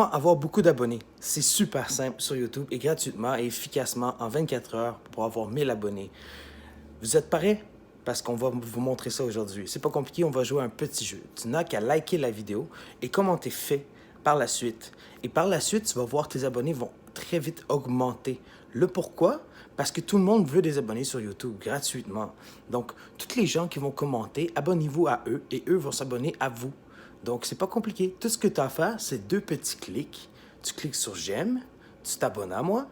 Comment avoir beaucoup d'abonnés? C'est super simple sur YouTube et gratuitement et efficacement en 24 heures pour avoir 1000 abonnés. Vous êtes prêts? Parce qu'on va vous montrer ça aujourd'hui. C'est pas compliqué, on va jouer à un petit jeu. Tu n'as qu'à liker la vidéo et commenter fait par la suite. Et par la suite, tu vas voir que tes abonnés vont très vite augmenter. Le pourquoi? Parce que tout le monde veut des abonnés sur YouTube gratuitement. Donc, toutes les gens qui vont commenter, abonnez-vous à eux et eux vont s'abonner à vous. Donc, c'est pas compliqué. Tout ce que tu as à faire, c'est deux petits clics. Tu cliques sur j'aime, tu t'abonnes à moi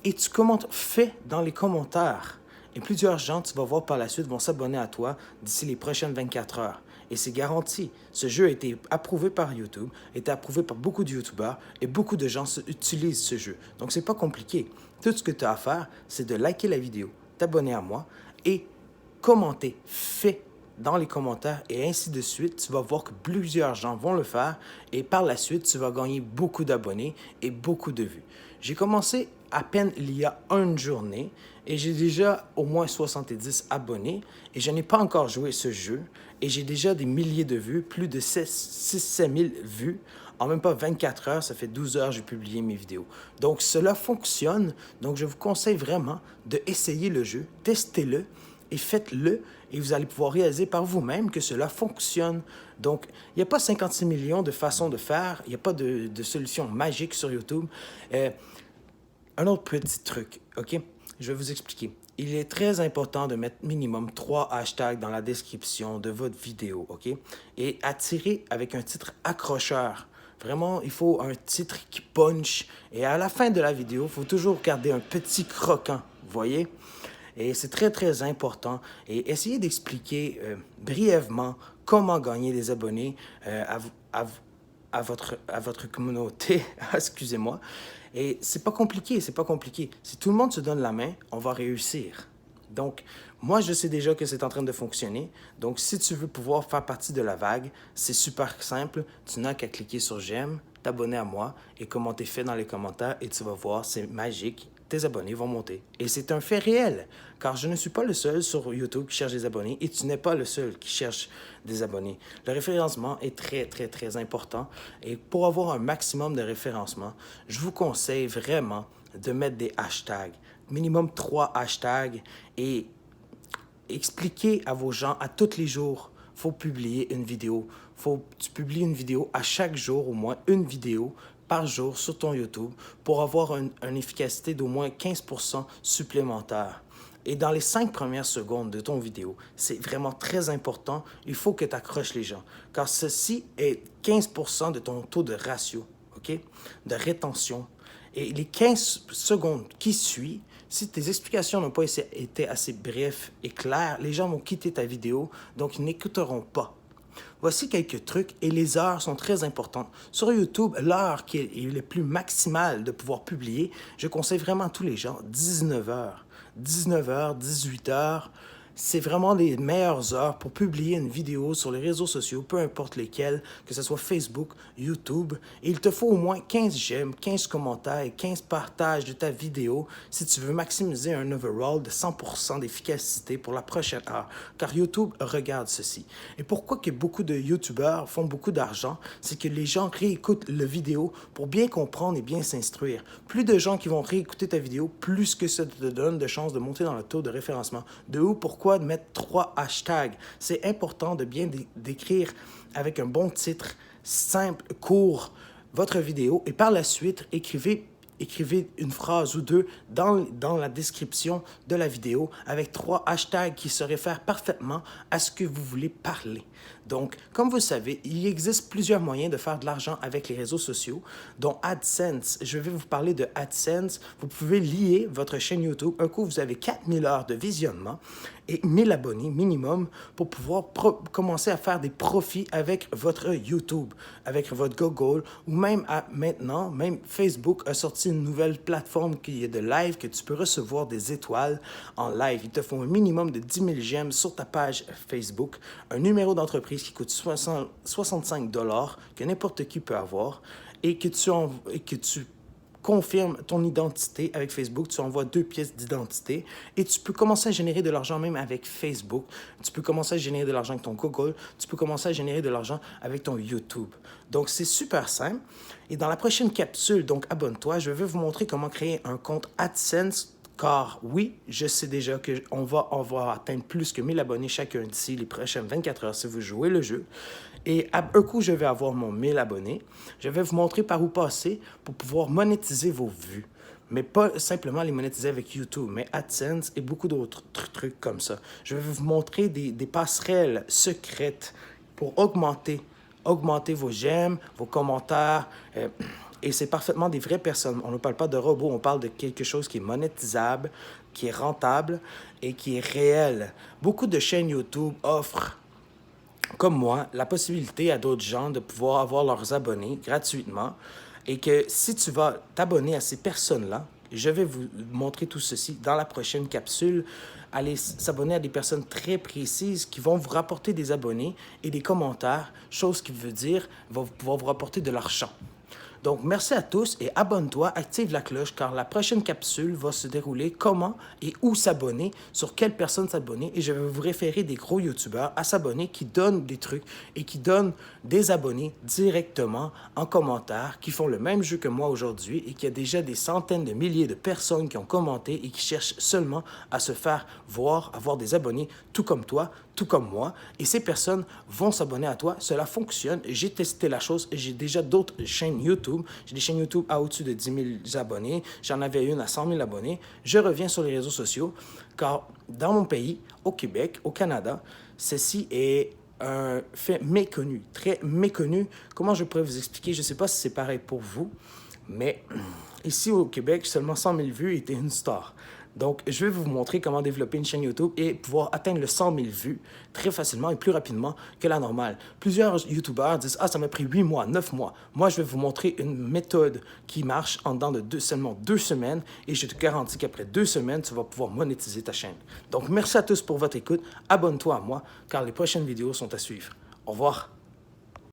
et tu commentes fait dans les commentaires. Et plusieurs gens, tu vas voir par la suite, vont s'abonner à toi d'ici les prochaines 24 heures. Et c'est garanti. Ce jeu a été approuvé par YouTube, a été approuvé par beaucoup de YouTubeurs et beaucoup de gens utilisent ce jeu. Donc, c'est pas compliqué. Tout ce que tu as à faire, c'est de liker la vidéo, t'abonner à moi et commenter fait dans les commentaires et ainsi de suite. Tu vas voir que plusieurs gens vont le faire et par la suite, tu vas gagner beaucoup d'abonnés et beaucoup de vues. J'ai commencé à peine il y a une journée et j'ai déjà au moins 70 abonnés et je n'ai pas encore joué ce jeu et j'ai déjà des milliers de vues, plus de 6-7 000 vues. En même pas 24 heures, ça fait 12 heures que j'ai publié mes vidéos. Donc cela fonctionne, donc je vous conseille vraiment d'essayer le jeu, testez-le et faites-le et vous allez pouvoir réaliser par vous-même que cela fonctionne. Donc, il n'y a pas 56 millions de façons de faire, il n'y a pas de solution magique sur YouTube. Un autre petit truc, OK? Je vais vous expliquer. Il est très important de mettre minimum 3 hashtags dans la description de votre vidéo, OK? Et attirer avec un titre accrocheur. Vraiment, il faut un titre qui punch. Et à la fin de la vidéo, il faut toujours garder un petit croquant, vous voyez? Et c'est très, très important. Et essayez d'expliquer brièvement comment gagner des abonnés à votre communauté. Excusez-moi. Et c'est pas compliqué, c'est pas compliqué. Si tout le monde se donne la main, on va réussir. Donc, moi, je sais déjà que c'est en train de fonctionner. Donc, si tu veux pouvoir faire partie de la vague, c'est super simple. Tu n'as qu'à cliquer sur j'aime, t'abonner à moi et commenter fait dans les commentaires et tu vas voir, c'est magique. Tes abonnés vont monter. Et c'est un fait réel, car je ne suis pas le seul sur YouTube qui cherche des abonnés et tu n'es pas le seul qui cherche des abonnés. Le référencement est très, très, très important et pour avoir un maximum de référencement, je vous conseille vraiment de mettre des hashtags, minimum 3 hashtags et expliquer à vos gens à tous les jours. Il faut publier une vidéo. Tu publies une vidéo à chaque jour, au moins une vidéo par jour sur ton YouTube pour avoir une efficacité d'au moins 15% supplémentaire. Et dans les 5 premières secondes de ton vidéo, c'est vraiment très important. Il faut que tu accroches les gens, car ceci est 15% de ton taux de ratio, OK, de rétention. Et les 15 secondes qui suivent, si tes explications n'ont pas été assez brèves et claires, les gens vont quitter ta vidéo, donc ils n'écouteront pas. Voici quelques trucs et les heures sont très importantes. Sur YouTube, l'heure qui est le plus maximale de pouvoir publier, je conseille vraiment à tous les gens 19 heures. 19 heures, 18 heures, c'est vraiment les meilleures heures pour publier une vidéo sur les réseaux sociaux, peu importe lesquels, que ce soit Facebook, YouTube. Et il te faut au moins 15 j'aime, 15 commentaires et 15 partages de ta vidéo si tu veux maximiser un overall de 100% d'efficacité pour la prochaine heure. Car YouTube regarde ceci. Et pourquoi que beaucoup de YouTubeurs font beaucoup d'argent, c'est que les gens réécoutent la vidéo pour bien comprendre et bien s'instruire. Plus de gens qui vont réécouter ta vidéo, plus que ça te donne de chances de monter dans le taux de référencement. De où, pourquoi de mettre 3 hashtags. C'est important de bien décrire avec un bon titre, simple, court, votre vidéo et par la suite, écrivez une phrase ou deux dans la description de la vidéo avec 3 hashtags qui se réfèrent parfaitement à ce que vous voulez parler. Donc, comme vous savez, il existe plusieurs moyens de faire de l'argent avec les réseaux sociaux, dont AdSense. Je vais vous parler de AdSense. Vous pouvez lier votre chaîne YouTube. Un coup, vous avez 4000 heures de visionnement et 1000 abonnés minimum pour pouvoir commencer à faire des profits avec votre YouTube, avec votre Google ou même maintenant, même Facebook a sorti une nouvelle plateforme qui est de live que tu peux recevoir des étoiles en live. Il te faut un minimum de 10 000 j'aime sur ta page Facebook, un numéro d'entreprise qui coûte 65 $ que n'importe qui peut avoir et que tu confirmes ton identité avec Facebook, tu envoies 2 pièces d'identité et tu peux commencer à générer de l'argent même avec Facebook. Tu peux commencer à générer de l'argent avec ton Google. Tu peux commencer à générer de l'argent avec ton YouTube. Donc, c'est super simple. Et dans la prochaine capsule, donc abonne-toi, je vais vous montrer comment créer un compte AdSense. Car oui, je sais déjà qu'on va atteindre plus que 1000 abonnés chacun d'ici les prochaines 24 heures si vous jouez le jeu. Et à un coup, je vais avoir mon 1000 abonnés. Je vais vous montrer par où passer pour pouvoir monétiser vos vues. Mais pas simplement les monétiser avec YouTube, mais AdSense et beaucoup d'autres trucs comme ça. Je vais vous montrer des passerelles secrètes pour augmenter vos j'aime, vos commentaires. Et c'est parfaitement des vraies personnes. On ne parle pas de robots, on parle de quelque chose qui est monétisable, qui est rentable et qui est réel. Beaucoup de chaînes YouTube offrent, comme moi, la possibilité à d'autres gens de pouvoir avoir leurs abonnés gratuitement. Et que si tu vas t'abonner à ces personnes-là, je vais vous montrer tout ceci dans la prochaine capsule. Allez s'abonner à des personnes très précises qui vont vous rapporter des abonnés et des commentaires, chose qui veut dire va pouvoir vous rapporter de l'argent. Donc, merci à tous et abonne-toi, active la cloche car la prochaine capsule va se dérouler comment et où s'abonner, sur quelle personne s'abonner et je vais vous référer des gros YouTubeurs à s'abonner qui donnent des trucs et qui donnent des abonnés directement en commentaire, qui font le même jeu que moi aujourd'hui et qui a déjà des centaines de milliers de personnes qui ont commenté et qui cherchent seulement à se faire voir, avoir des abonnés tout comme toi, tout comme moi, et ces personnes vont s'abonner à toi. Cela fonctionne. J'ai testé la chose. J'ai déjà d'autres chaînes YouTube. J'ai des chaînes YouTube à au-dessus de 10 000 abonnés. J'en avais une à 100 000 abonnés. Je reviens sur les réseaux sociaux, car dans mon pays, au Québec, au Canada, ceci est un fait méconnu, très méconnu. Comment je pourrais vous expliquer? Je ne sais pas si c'est pareil pour vous, mais ici au Québec, seulement 100 000 vues était une star. Donc, je vais vous montrer comment développer une chaîne YouTube et pouvoir atteindre le 100 000 vues très facilement et plus rapidement que la normale. Plusieurs YouTubeurs disent « Ah, ça m'a pris 8 mois, 9 mois. » Moi, je vais vous montrer une méthode qui marche en dedans de seulement 2 semaines et je te garantis qu'après 2 semaines, tu vas pouvoir monétiser ta chaîne. Donc, merci à tous pour votre écoute. Abonne-toi à moi car les prochaines vidéos sont à suivre. Au revoir.